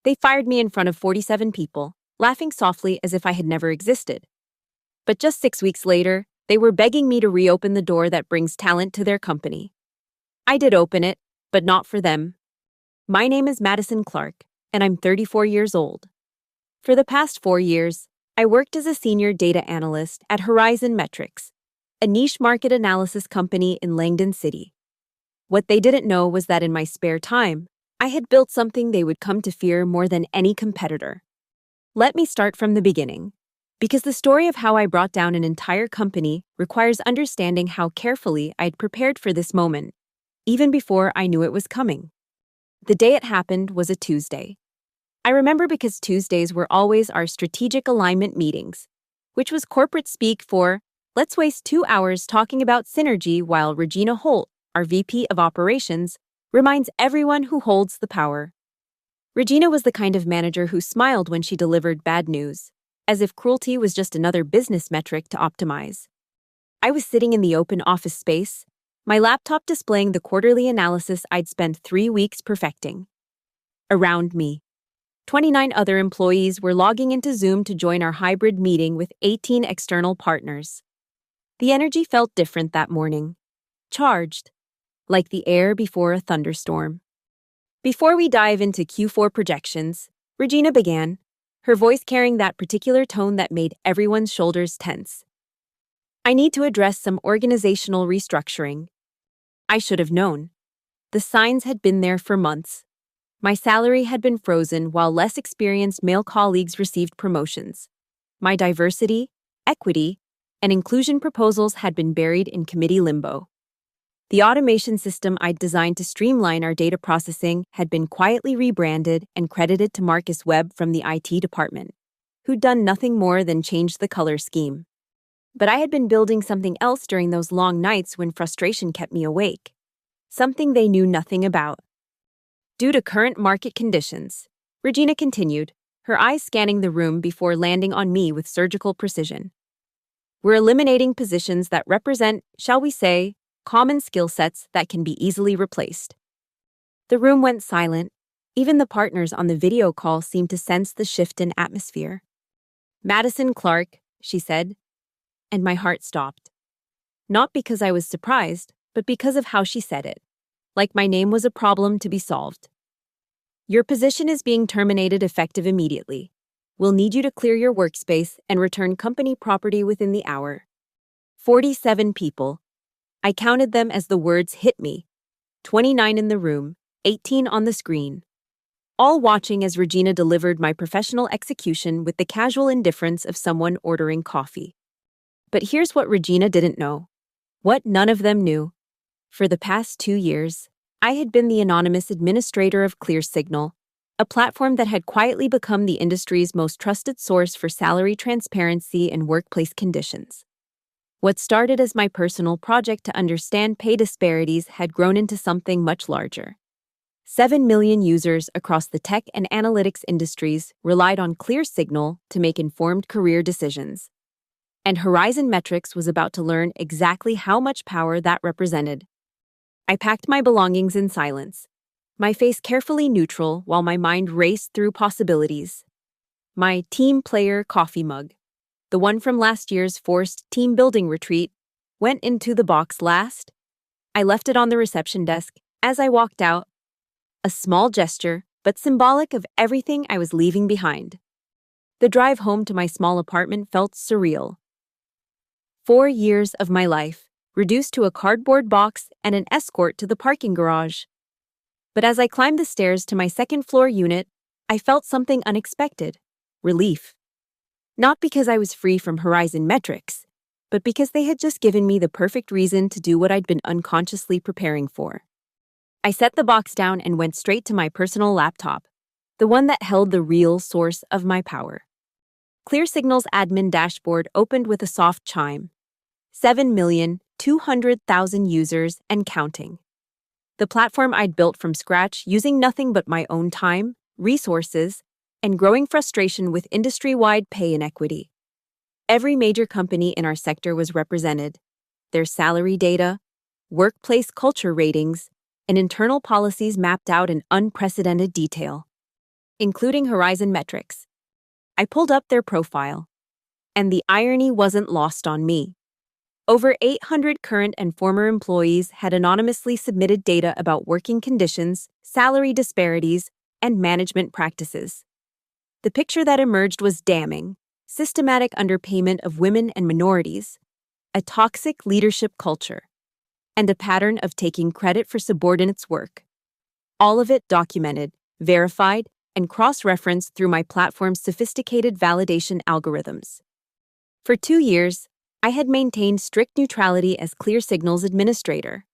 They fired me in front of 47 people, laughing softly as if I had never existed. But just 6 weeks later, they were begging me to reopen the door that brings talent to their company. I did open it, but not for them. My name is Madison Clark, and I'm 34 years old. For the past 4 years, I worked as a senior data analyst at Horizon Metrics, a niche market analysis company in Langdon City. What they didn't know was that in my spare time, I had built something they would come to fear more than any competitor. Let me start from the beginning, because the story of how I brought down an entire company requires understanding how carefully I'd prepared for this moment, even before I knew it was coming. The day it happened was a Tuesday. I remember because Tuesdays were always our strategic alignment meetings, which was corporate speak for, let's waste 2 hours talking about synergy while Regina Holt, our VP of Operations, reminds everyone who holds the power. Regina was the kind of manager who smiled when she delivered bad news, as if cruelty was just another business metric to optimize. I was sitting in the open office space, my laptop displaying the quarterly analysis I'd spent 3 weeks perfecting. Around me, 29 other employees were logging into Zoom to join our hybrid meeting with 18 external partners. The energy felt different that morning, charged, like the air before a thunderstorm. Before we dive into Q4 projections, Regina began, her voice carrying that particular tone that made everyone's shoulders tense. I need to address some organizational restructuring. I should have known. The signs had been there for months. My salary had been frozen while less experienced male colleagues received promotions. My diversity, equity, and inclusion proposals had been buried in committee limbo. The automation system I'd designed to streamline our data processing had been quietly rebranded and credited to Marcus Webb from the IT department, who'd done nothing more than change the color scheme. But I had been building something else during those long nights when frustration kept me awake. Something they knew nothing about. Due to current market conditions, Regina continued, her eyes scanning the room before landing on me with surgical precision. We're eliminating positions that represent, shall we say, common skill sets that can be easily replaced. The room went silent. Even the partners on the video call seemed to sense the shift in atmosphere. Madison Clark, she said, and my heart stopped. Not because I was surprised, but because of how she said it. Like my name was a problem to be solved. Your position is being terminated effective immediately. We'll need you to clear your workspace and return company property within the hour. 47 people. I counted them as the words hit me. 29 in the room, 18 on the screen. All watching as Regina delivered my professional execution with the casual indifference of someone ordering coffee. But here's what Regina didn't know. What none of them knew. For the past 2 years, I had been the anonymous administrator of ClearSignal, a platform that had quietly become the industry's most trusted source for salary transparency and workplace conditions. What started as my personal project to understand pay disparities had grown into something much larger. 7 million users across the tech and analytics industries relied on ClearSignal to make informed career decisions. And Horizon Metrics was about to learn exactly how much power that represented. I packed my belongings in silence, my face carefully neutral while my mind raced through possibilities. My team player coffee mug, the one from last year's forced team building retreat, went into the box last. I left it on the reception desk as I walked out, a small gesture, but symbolic of everything I was leaving behind. The drive home to my small apartment felt surreal. 4 years of my life, reduced to a cardboard box and an escort to the parking garage. But as I climbed the stairs to my second-floor unit, I felt something unexpected, relief. Not because I was free from Horizon Metrics, but because they had just given me the perfect reason to do what I'd been unconsciously preparing for. I set the box down and went straight to my personal laptop, the one that held the real source of my power. ClearSignal's admin dashboard opened with a soft chime. 7,200,000 users and counting. The platform I'd built from scratch using nothing but my own time, resources, and growing frustration with industry-wide pay inequity. Every major company in our sector was represented. Their salary data, workplace culture ratings, and internal policies mapped out in unprecedented detail. including Horizon Metrics. I pulled up their profile, and the irony wasn't lost on me. Over 800 current and former employees had anonymously submitted data about working conditions, salary disparities, and management practices. The picture that emerged was damning: systematic underpayment of women and minorities, a toxic leadership culture, and a pattern of taking credit for subordinates' work. All of it documented, verified, and cross-referenced through my platform's sophisticated validation algorithms. For 2 years, I had maintained strict neutrality as ClearSignal's administrator.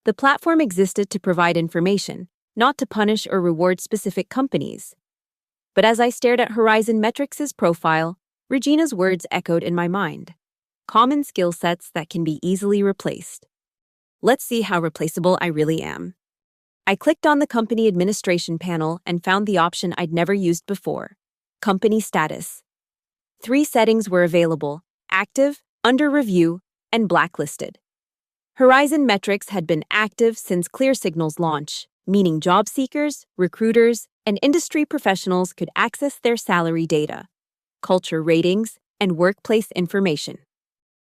The platform existed to provide information, not to punish or reward specific companies. But as I stared at Horizon Metrics' profile, Regina's words echoed in my mind. Common skill sets that can be easily replaced. Let's see how replaceable I really am. I clicked on the company administration panel and found the option I'd never used before: company status. 3 settings were available: active, under review, and blacklisted. Horizon Metrics had been active since ClearSignal's launch, meaning job seekers, recruiters, and industry professionals could access their salary data, culture ratings, and workplace information.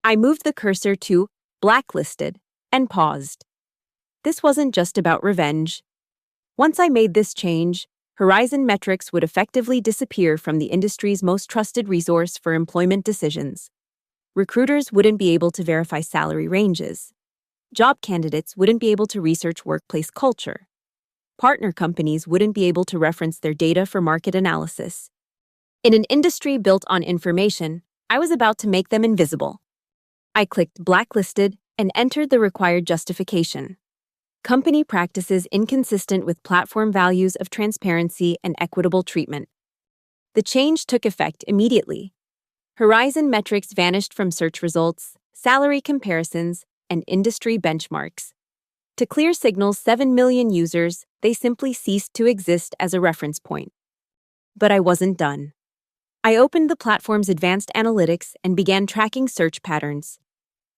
I moved the cursor to blacklisted and paused. This wasn't just about revenge. Once I made this change, Horizon Metrics would effectively disappear from the industry's most trusted resource for employment decisions. Recruiters wouldn't be able to verify salary ranges. Job candidates wouldn't be able to research workplace culture. Partner companies wouldn't be able to reference their data for market analysis. In an industry built on information, I was about to make them invisible. I clicked blacklisted and entered the required justification: company practices inconsistent with platform values of transparency and equitable treatment. The change took effect immediately. Horizon Metrics vanished from search results, salary comparisons, and industry benchmarks. To ClearSignal's 7 million users, they simply ceased to exist as a reference point. But I wasn't done. I opened the platform's advanced analytics and began tracking search patterns.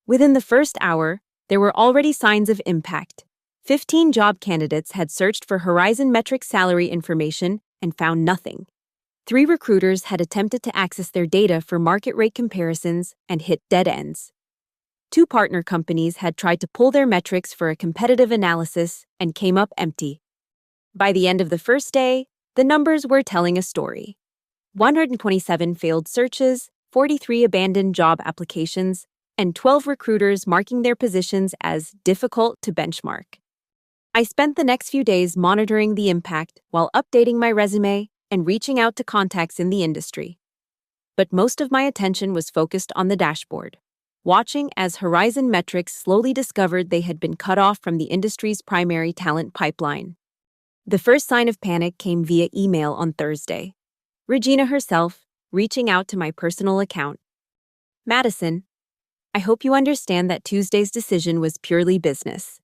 Within the first hour, there were already signs of impact. 15 job candidates had searched for Horizon Metrics salary information and found nothing. 3 recruiters had attempted to access their data for market rate comparisons and hit dead ends. 2 partner companies had tried to pull their metrics for a competitive analysis and came up empty. By the end of the first day, the numbers were telling a story: 127 failed searches, 43 abandoned job applications, and 12 recruiters marking their positions as difficult to benchmark. I spent the next few days monitoring the impact while updating my resume and reaching out to contacts in the industry. But most of my attention was focused on the dashboard, watching as Horizon Metrics slowly discovered they had been cut off from the industry's primary talent pipeline. The first sign of panic came via email on Thursday. Regina herself, reaching out to my personal account. "Madison, I hope you understand that Tuesday's decision was purely business.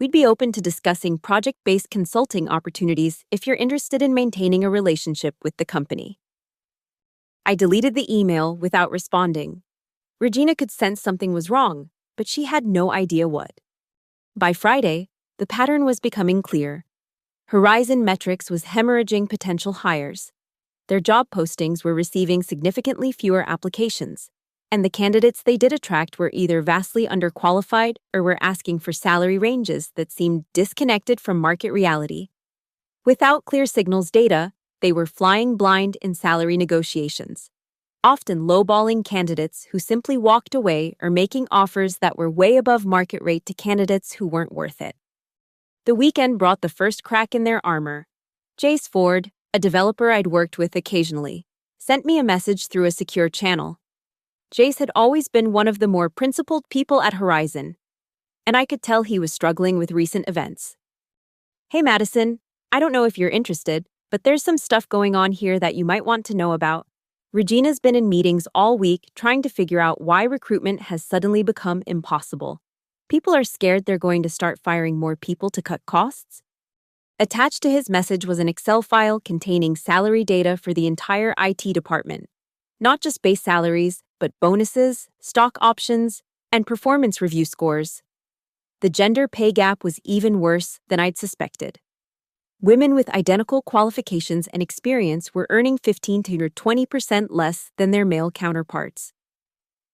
We'd be open to discussing project-based consulting opportunities if you're interested in maintaining a relationship with the company." I deleted the email without responding. Regina could sense something was wrong, but she had no idea what. By Friday, the pattern was becoming clear. Horizon Metrics was hemorrhaging potential hires. Their job postings were receiving significantly fewer applications, and the candidates they did attract were either vastly underqualified or were asking for salary ranges that seemed disconnected from market reality. Without ClearSignal's data, they were flying blind in salary negotiations, often lowballing candidates who simply walked away or making offers that were way above market rate to candidates who weren't worth it. The weekend brought the first crack in their armor. Jace Ford, a developer I'd worked with occasionally, sent me a message through a secure channel. Jace had always been one of the more principled people at Horizon, and I could tell he was struggling with recent events. "Hey Madison, I don't know if you're interested, but there's some stuff going on here that you might want to know about. Regina's been in meetings all week trying to figure out why recruitment has suddenly become impossible. People are scared they're going to start firing more people to cut costs." Attached to his message was an Excel file containing salary data for the entire IT department. Not just base salaries, but bonuses, stock options, and performance review scores. The gender pay gap was even worse than I'd suspected. Women with identical qualifications and experience were earning 15 to 20% less than their male counterparts.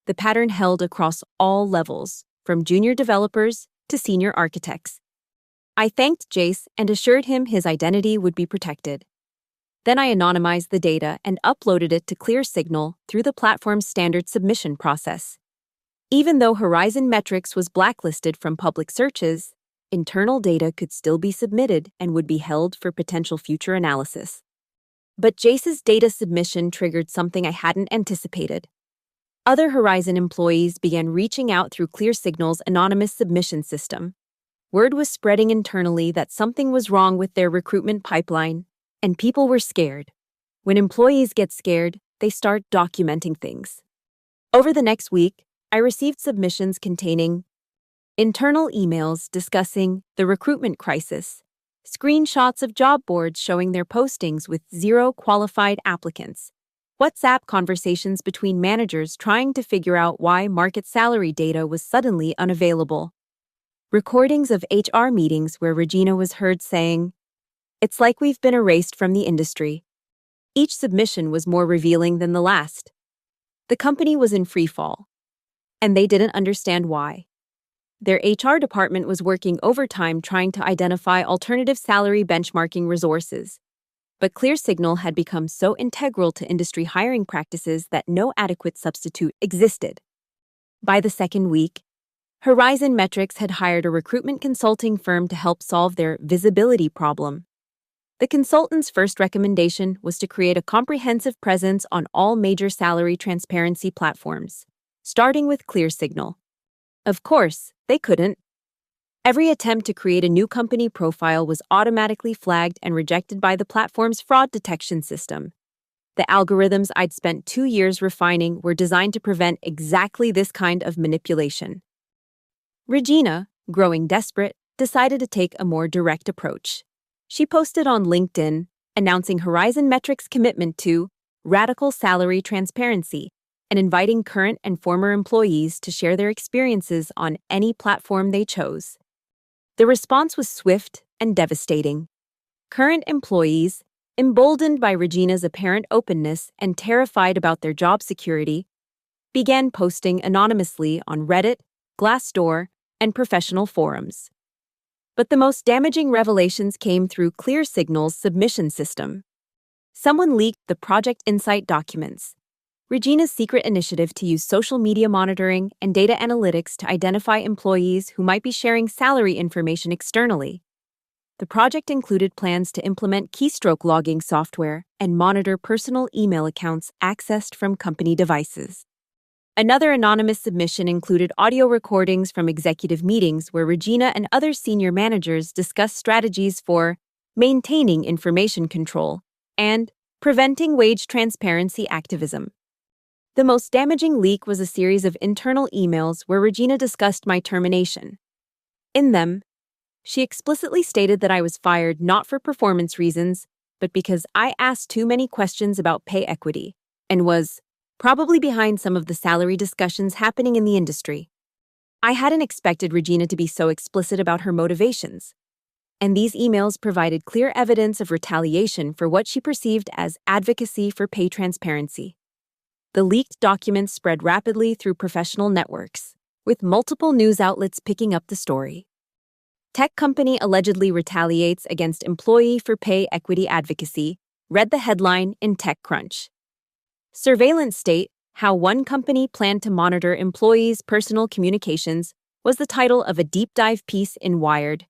The pattern held across all levels, from junior developers to senior architects. I thanked Jace and assured him his identity would be protected. Then I anonymized the data and uploaded it to ClearSignal through the platform's standard submission process. Even though Horizon Metrics was blacklisted from public searches, internal data could still be submitted and would be held for potential future analysis. But Jace's data submission triggered something I hadn't anticipated. Other Horizon employees began reaching out through ClearSignal's anonymous submission system. Word was spreading internally that something was wrong with their recruitment pipeline, and people were scared. When employees get scared, they start documenting things. Over the next week, I received submissions containing internal emails discussing the recruitment crisis, screenshots of job boards showing their postings with 0 qualified applicants, WhatsApp conversations between managers trying to figure out why market salary data was suddenly unavailable, recordings of HR meetings where Regina was heard saying, "It's like we've been erased from the industry." Each submission was more revealing than the last. The company was in freefall, and they didn't understand why. Their HR department was working overtime trying to identify alternative salary benchmarking resources. But ClearSignal had become so integral to industry hiring practices that no adequate substitute existed. By the second week, Horizon Metrics had hired a recruitment consulting firm to help solve their visibility problem. The consultant's first recommendation was to create a comprehensive presence on all major salary transparency platforms, starting with ClearSignal. Of course, they couldn't. Every attempt to create a new company profile was automatically flagged and rejected by the platform's fraud detection system. The algorithms I'd spent 2 years refining were designed to prevent exactly this kind of manipulation. Regina, growing desperate, decided to take a more direct approach. She posted on LinkedIn, announcing Horizon Metrics' commitment to radical salary transparency and inviting current and former employees to share their experiences on any platform they chose. The response was swift and devastating. Current employees, emboldened by Regina's apparent openness and terrified about their job security, began posting anonymously on Reddit, Glassdoor, and professional forums. But the most damaging revelations came through ClearSignal's submission system. Someone leaked the Project Insight documents, Regina's secret initiative to use social media monitoring and data analytics to identify employees who might be sharing salary information externally. The project included plans to implement keystroke logging software and monitor personal email accounts accessed from company devices. Another anonymous submission included audio recordings from executive meetings where Regina and other senior managers discussed strategies for maintaining information control and preventing wage transparency activism. The most damaging leak was a series of internal emails where Regina discussed my termination. In them, she explicitly stated that I was fired not for performance reasons, but because I asked too many questions about pay equity and was probably behind some of the salary discussions happening in the industry. I hadn't expected Regina to be so explicit about her motivations, and these emails provided clear evidence of retaliation for what she perceived as advocacy for pay transparency. The leaked documents spread rapidly through professional networks, with multiple news outlets picking up the story. Tech company allegedly retaliates against employee for pay equity advocacy, read the headline in TechCrunch. Surveillance state, how one company planned to monitor employees' personal communications, was the title of a deep dive piece in Wired.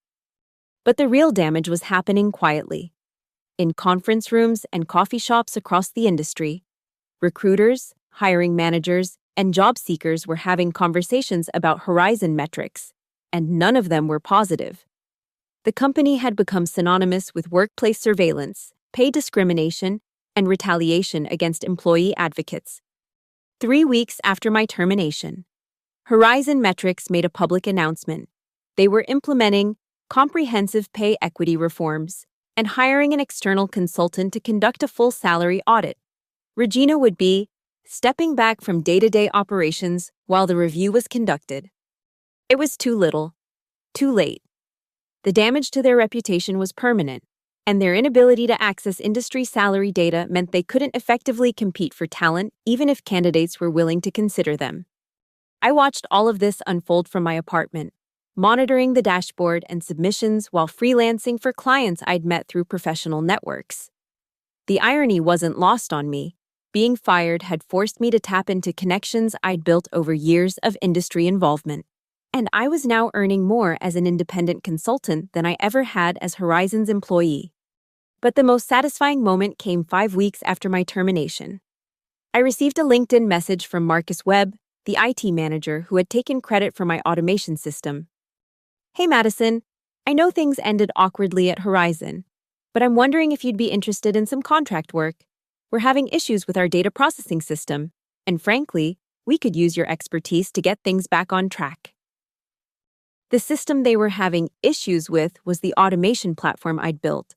But the real damage was happening quietly. In conference rooms and coffee shops across the industry, recruiters, hiring managers, and job seekers were having conversations about Horizon Metrics, and none of them were positive. The company had become synonymous with workplace surveillance, pay discrimination, and retaliation against employee advocates. 3 weeks after my termination, Horizon Metrics made a public announcement. They were implementing comprehensive pay equity reforms and hiring an external consultant to conduct a full salary audit. Regina would be stepping back from day-to-day operations while the review was conducted. It was too little, too late. The damage to their reputation was permanent, And their inability to access industry salary data meant they couldn't effectively compete for talent, even if candidates were willing to consider them. I watched all of this unfold from my apartment, monitoring the dashboard and submissions while freelancing for clients I'd met through professional networks. The irony wasn't lost on me. Being fired had forced me to tap into connections I'd built over years of industry involvement. And I was now earning more as an independent consultant than I ever had as Horizon's employee. But the most satisfying moment came 5 weeks after my termination. I received a LinkedIn message from Marcus Webb, the IT manager who had taken credit for my automation system. "Hey Madison, I know things ended awkwardly at Horizon, but I'm wondering if you'd be interested in some contract work. We're having issues with our data processing system, and frankly, we could use your expertise to get things back on track." The system they were having issues with was the automation platform I'd built.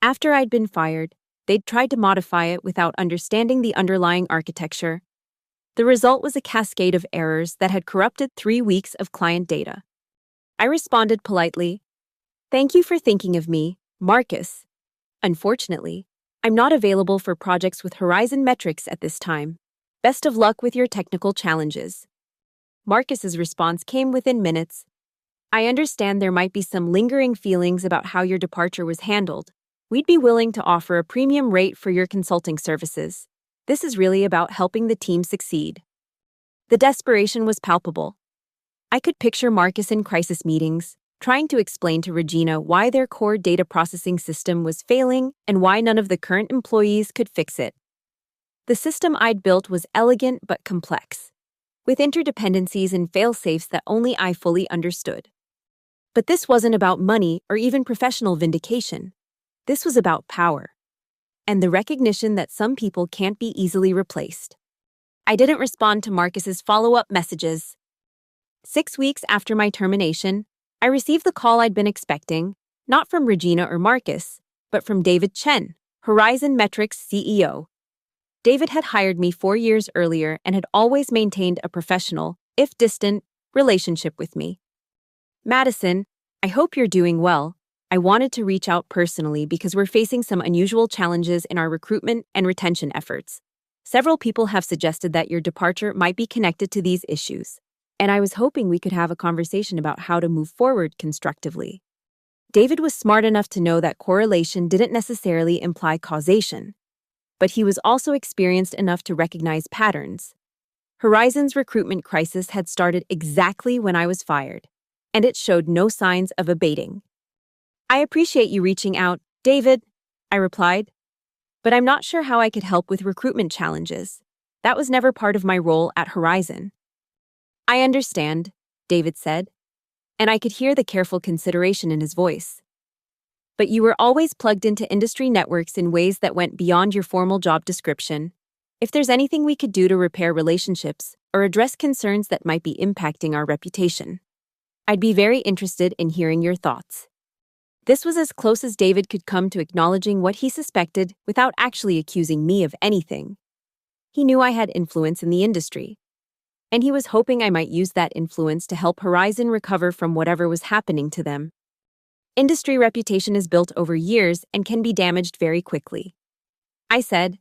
After I'd been fired, they'd tried to modify it without understanding the underlying architecture. The result was a cascade of errors that had corrupted 3 weeks of client data. I responded politely, "Thank you for thinking of me, Marcus. Unfortunately, I'm not available for projects with Horizon metrics at this time. Best of luck with your technical challenges." Marcus's response came within minutes. "I understand there might be some lingering feelings about how your departure was handled. We'd be willing to offer a premium rate for your consulting services. This is really about helping the team succeed." The desperation was palpable. I could picture Marcus in crisis meetings, trying to explain to Regina why their core data processing system was failing and why none of the current employees could fix it. The system I'd built was elegant but complex, with interdependencies and fail-safes that only I fully understood. But this wasn't about money or even professional vindication. This was about power, and the recognition that some people can't be easily replaced. I didn't respond to Marcus's follow-up messages. 6 weeks after my termination, I received the call I'd been expecting, not from Regina or Marcus, but from David Chen, Horizon Metrics CEO. David had hired me 4 years earlier and had always maintained a professional, if distant, relationship with me. "Madison, I hope you're doing well. I wanted to reach out personally because we're facing some unusual challenges in our recruitment and retention efforts. Several people have suggested that your departure might be connected to these issues, and I was hoping we could have a conversation about how to move forward constructively." David was smart enough to know that correlation didn't necessarily imply causation, but he was also experienced enough to recognize patterns. Horizon's recruitment crisis had started exactly when I was fired, and it showed no signs of abating. "I appreciate you reaching out, David," I replied, "but I'm not sure how I could help with recruitment challenges. That was never part of my role at Horizon." "I understand," David said, and I could hear the careful consideration in his voice. "But you were always plugged into industry networks in ways that went beyond your formal job description. If there's anything we could do to repair relationships or address concerns that might be impacting our reputation, I'd be very interested in hearing your thoughts." This was as close as David could come to acknowledging what he suspected without actually accusing me of anything. He knew I had influence in the industry, and he was hoping I might use that influence to help Horizon recover from whatever was happening to them. Industry reputation is built over years and can be damaged very quickly. I said,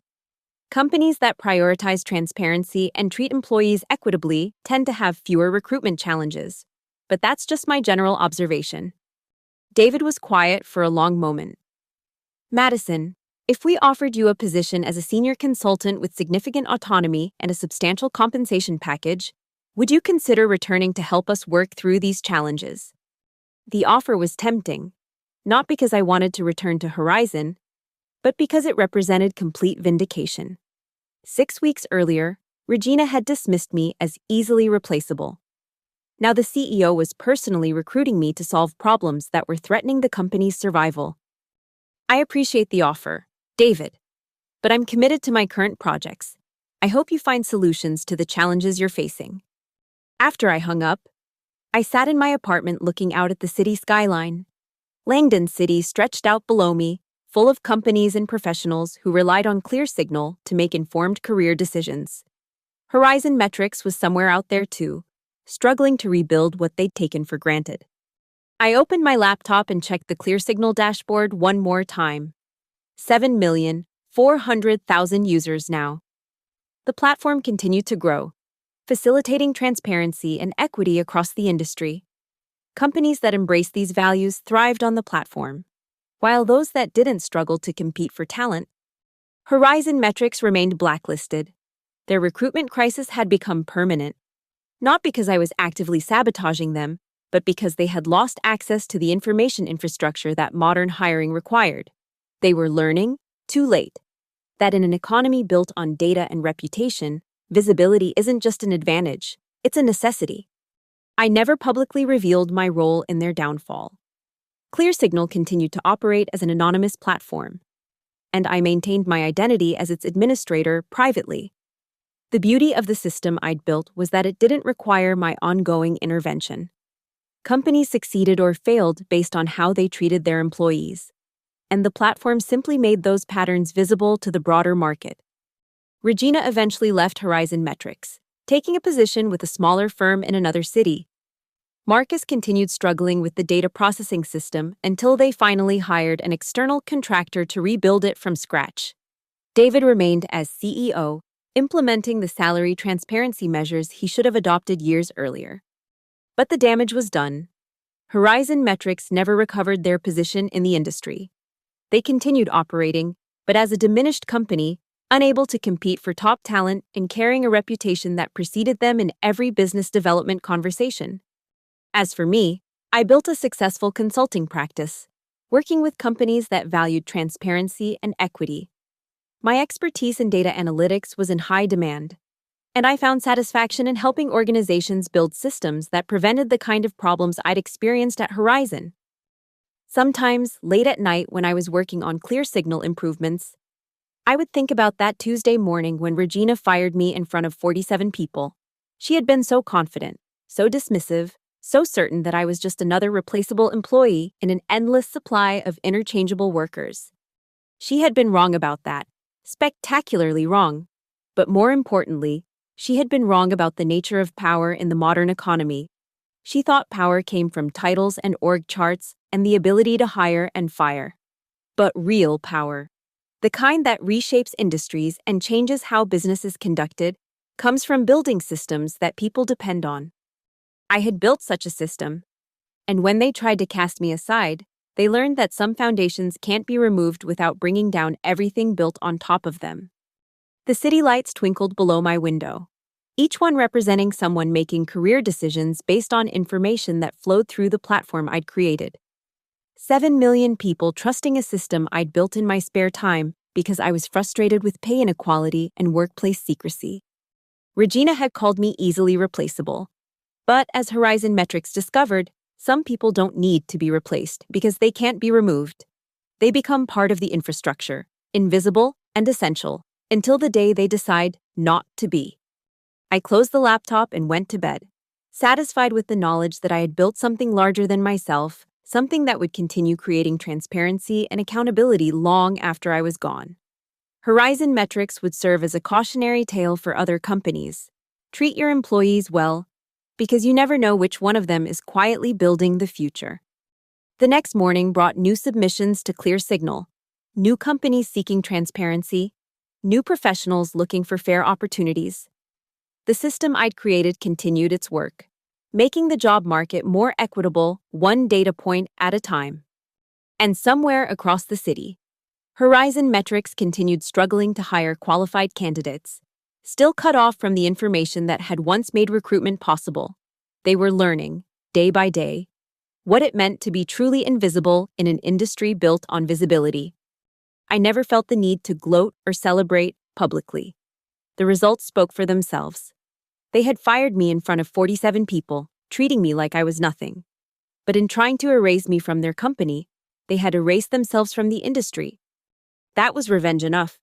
"Companies that prioritize transparency and treat employees equitably tend to have fewer recruitment challenges, but that's just my general observation." David was quiet for a long moment. "Madison, if we offered you a position as a senior consultant with significant autonomy and a substantial compensation package, would you consider returning to help us work through these challenges?" The offer was tempting, not because I wanted to return to Horizon, but because it represented complete vindication. 6 weeks earlier, Regina had dismissed me as easily replaceable. Now the CEO was personally recruiting me to solve problems that were threatening the company's survival. "I appreciate the offer, David, but I'm committed to my current projects. I hope you find solutions to the challenges you're facing." After I hung up, I sat in my apartment looking out at the city skyline. Langdon City stretched out below me, full of companies and professionals who relied on clear signal to make informed career decisions. Horizon Metrics was somewhere out there too, struggling to rebuild what they'd taken for granted. I opened my laptop and checked the ClearSignal dashboard one more time. 7,400,000 users now. The platform continued to grow, facilitating transparency and equity across the industry. Companies that embraced these values thrived on the platform, while those that didn't struggled to compete for talent. Horizon Metrics remained blacklisted. Their recruitment crisis had become permanent, not because I was actively sabotaging them, but because they had lost access to the information infrastructure that modern hiring required. They were learning, too late, that in an economy built on data and reputation, visibility isn't just an advantage, it's a necessity. I never publicly revealed my role in their downfall. ClearSignal continued to operate as an anonymous platform, and I maintained my identity as its administrator privately. The beauty of the system I'd built was that it didn't require my ongoing intervention. Companies succeeded or failed based on how they treated their employees, and the platform simply made those patterns visible to the broader market. Regina eventually left Horizon Metrics, taking a position with a smaller firm in another city. Marcus continued struggling with the data processing system until they finally hired an external contractor to rebuild it from scratch. David remained as CEO, implementing the salary transparency measures he should have adopted years earlier. But the damage was done. Horizon Metrics never recovered their position in the industry. They continued operating, but as a diminished company, unable to compete for top talent and carrying a reputation that preceded them in every business development conversation. As for me, I built a successful consulting practice, working with companies that valued transparency and equity. My expertise in data analytics was in high demand, and I found satisfaction in helping organizations build systems that prevented the kind of problems I'd experienced at Horizon. Sometimes, late at night when I was working on ClearSignal improvements, I would think about that Tuesday morning when Regina fired me in front of 47 people. She had been so confident, so dismissive, so certain that I was just another replaceable employee in an endless supply of interchangeable workers. She had been wrong about that, spectacularly wrong. But more importantly, she had been wrong about the nature of power in the modern economy. She thought power came from titles and org charts and the ability to hire and fire. But real power, the kind that reshapes industries and changes how business is conducted, comes from building systems that people depend on. I had built such a system, and when they tried to cast me aside, they learned that some foundations can't be removed without bringing down everything built on top of them. The city lights twinkled below my window, each one representing someone making career decisions based on information that flowed through the platform I'd created. 7 million people trusting a system I'd built in my spare time because I was frustrated with pay inequality and workplace secrecy. Regina had called me easily replaceable. But as Horizon Metrics discovered, some people don't need to be replaced because they can't be removed. They become part of the infrastructure, invisible and essential, until the day they decide not to be. I closed the laptop and went to bed, satisfied with the knowledge that I had built something larger than myself, something that would continue creating transparency and accountability long after I was gone. Horizon Metrics would serve as a cautionary tale for other companies. Treat your employees well, because you never know which one of them is quietly building the future. The next morning brought new submissions to ClearSignal, new companies seeking transparency, new professionals looking for fair opportunities. The system I'd created continued its work, making the job market more equitable, one data point at a time. And somewhere across the city, Horizon Metrics continued struggling to hire qualified candidates, still cut off from the information that had once made recruitment possible. They were learning, day by day, what it meant to be truly invisible in an industry built on visibility. I never felt the need to gloat or celebrate publicly. The results spoke for themselves. They had fired me in front of 47 people, treating me like I was nothing. But in trying to erase me from their company, they had erased themselves from the industry. That was revenge enough.